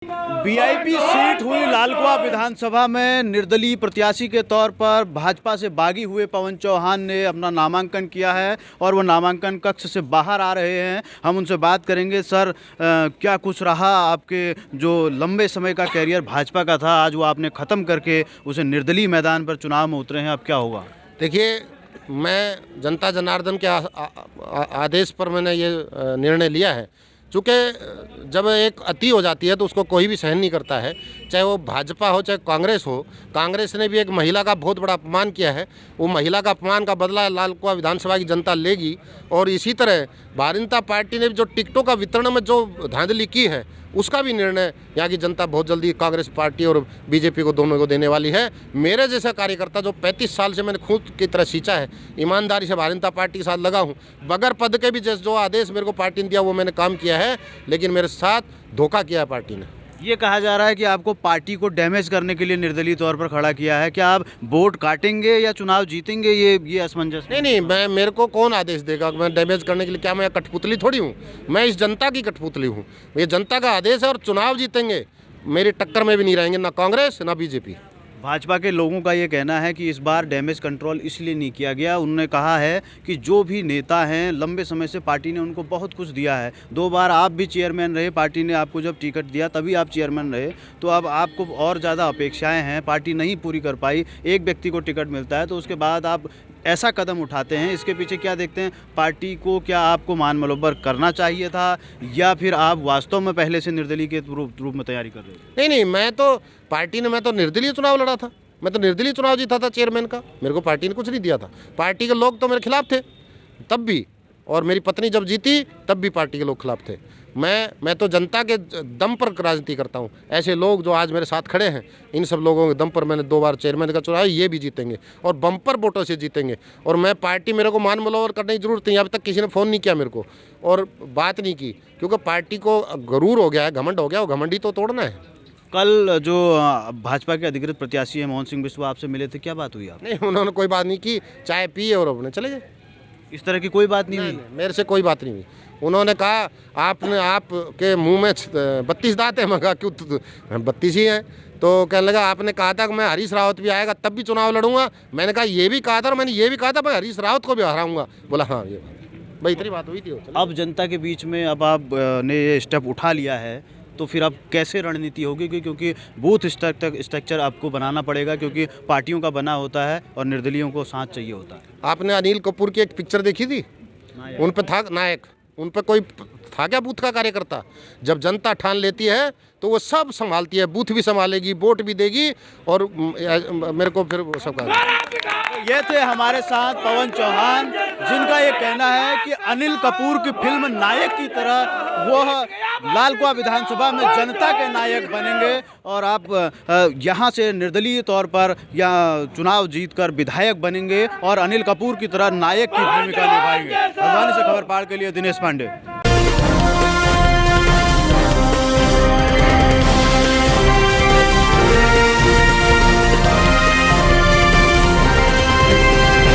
VIP seat हुई लालकुआं विधानसभा में निर्दलीय प्रत्याशी के तौर पर भाजपा से बागी हुए पवन चौहान ने अपना नामांकन किया है और वो नामांकन कक्ष से बाहर आ रहे हैं। हम उनसे बात करेंगे। सर, क्या कुछ रहा आपके जो लंबे समय का कैरियर भाजपा का था, आज वो आपने ख़त्म करके उसे निर्दलीय मैदान पर चुनाव में उतरे हैं, अब क्या होगा? देखिए, मैं जनता जनार्दन के आदेश पर मैंने ये निर्णय लिया है। चूँकि जब एक अति हो जाती है तो उसको कोई भी सहन नहीं करता है, चाहे वो भाजपा हो चाहे कांग्रेस हो। कांग्रेस ने भी एक महिला का बहुत बड़ा अपमान किया है, वो महिला का अपमान का बदला लालकुआं विधानसभा की जनता लेगी। और इसी तरह भारतीय जनता पार्टी ने जो टिकटों का वितरण में जो धांधली की है उसका भी निर्णय यहाँ की जनता बहुत जल्दी कांग्रेस पार्टी और बीजेपी को दोनों को देने वाली है। मेरे जैसा कार्यकर्ता जो 35 साल से मैंने खुद की तरह सींचा है, ईमानदारी से भारतीय जनता पार्टी के साथ लगा हूँ, बगैर पद के भी जो आदेश मेरे को पार्टी ने दिया वो मैंने काम किया है, लेकिन मेरे साथ धोखा किया है पार्टी ने। ये कहा जा रहा है कि आपको पार्टी को डैमेज करने के लिए निर्दलीय तौर पर खड़ा किया है। क्या आप वोट काटेंगे या चुनाव जीतेंगे? ये असमंजस नहीं, मेरे को कौन आदेश देगा मैं डैमेज करने के लिए? क्या मैं कठपुतली थोड़ी हूँ? मैं इस जनता की कठपुतली हूँ। ये जनता का आदेश है और चुनाव जीतेंगे। मेरी टक्कर में भी नहीं रहेंगे ना कांग्रेस ना बीजेपी। भाजपा के लोगों का ये कहना है कि इस बार डैमेज कंट्रोल इसलिए नहीं किया गया। उन्होंने कहा है कि जो भी नेता हैं, लंबे समय से पार्टी ने उनको बहुत कुछ दिया है। 2 बार आप भी चेयरमैन रहे, पार्टी ने आपको जब टिकट दिया तभी आप चेयरमैन रहे, तो अब आपको और ज़्यादा अपेक्षाएं हैं, पार्टी नहीं पूरी कर पाई। एक व्यक्ति को टिकट मिलता है तो उसके बाद आप ऐसा कदम उठाते हैं, इसके पीछे क्या देखते हैं? पार्टी को क्या आपको मान मलोबर करना चाहिए था या फिर आप वास्तव में पहले से निर्दलीय के रूप में तैयारी कर रहे थे? नहीं, मैं तो पार्टी ने, मैं तो निर्दलीय चुनाव लड़ा था, मैं तो निर्दलीय चुनाव जीता था चेयरमैन का। मेरे को पार्टी ने कुछ नहीं दिया था। पार्टी के लोग तो मेरे खिलाफ थे तब भी, और मेरी पत्नी जब जीती तब भी पार्टी के लोग खिलाफ थे। मैं तो जनता के दम पर राजनीति करता हूँ। ऐसे लोग जो आज मेरे साथ खड़े हैं, इन सब लोगों के दम पर मैंने 2 बार चेयरमैन का चुनाव, ये भी जीतेंगे और बम्पर वोटों से जीतेंगे। और मैं पार्टी, मेरे को मान मलोवर करने की जरूरत नहीं। अभी तक किसी ने फ़ोन नहीं किया मेरे को और बात नहीं की, क्योंकि पार्टी को गरूर हो गया है, घमंड हो गया, वो घमंडी तो तोड़ना है। कल जो भाजपा के अधिकृत प्रत्याशी हैं मोहन सिंह बिस्वा आपसे मिले थे, क्या बात हुई आप? नहीं, उन्होंने कोई बात नहीं की, चाय पी और अपने चले गए। इस तरह की कोई बात नहीं हुई? मेरे से कोई बात नहीं हुई। उन्होंने कहा आपके मुंह में 32 दांत है। मैं कहा क्यों, 32 ही हैं। तो कहने लगा आपने कहा था कि मैं हरीश रावत भी आएगा तब भी चुनाव लड़ूंगा। मैंने कहा ये भी कहा था, और मैंने ये भी कहा था मैं हरीश रावत को भी हराऊंगा। बोला हाँ, ये भाई इतनी बात हुई थी। अब जनता के बीच में अब आप ने ये स्टेप उठा लिया है, तो फिर अब कैसे रणनीति होगी? क्योंकि बूथ स्ट्रक्चर आपको बनाना पड़ेगा, क्योंकि पार्टियों का बना होता है और निर्दलीयों को साथ चाहिए होता है। आपने अनिल कपूर की एक पिक्चर देखी थी? उन पर था नायक, उन पर कोई था क्या बूथ का कार्यकर्ता? जब जनता ठान लेती है तो वो सब संभालती है, बूथ भी संभालेगी, वोट भी देगी, और मेरे को फिर वो सब ये थे हमारे साथ पवन चौहान, जिनका ये कहना है कि अनिल कपूर की फिल्म नायक की तरह वो लालकुआं विधानसभा में जनता के नायक बनेंगे और आप यहाँ से निर्दलीय तौर पर या चुनाव जीतकर विधायक बनेंगे और अनिल कपूर की तरह नायक की भूमिका निभाएंगे। हल्द्वानी से खबरपाल के लिए दिनेश पांडे।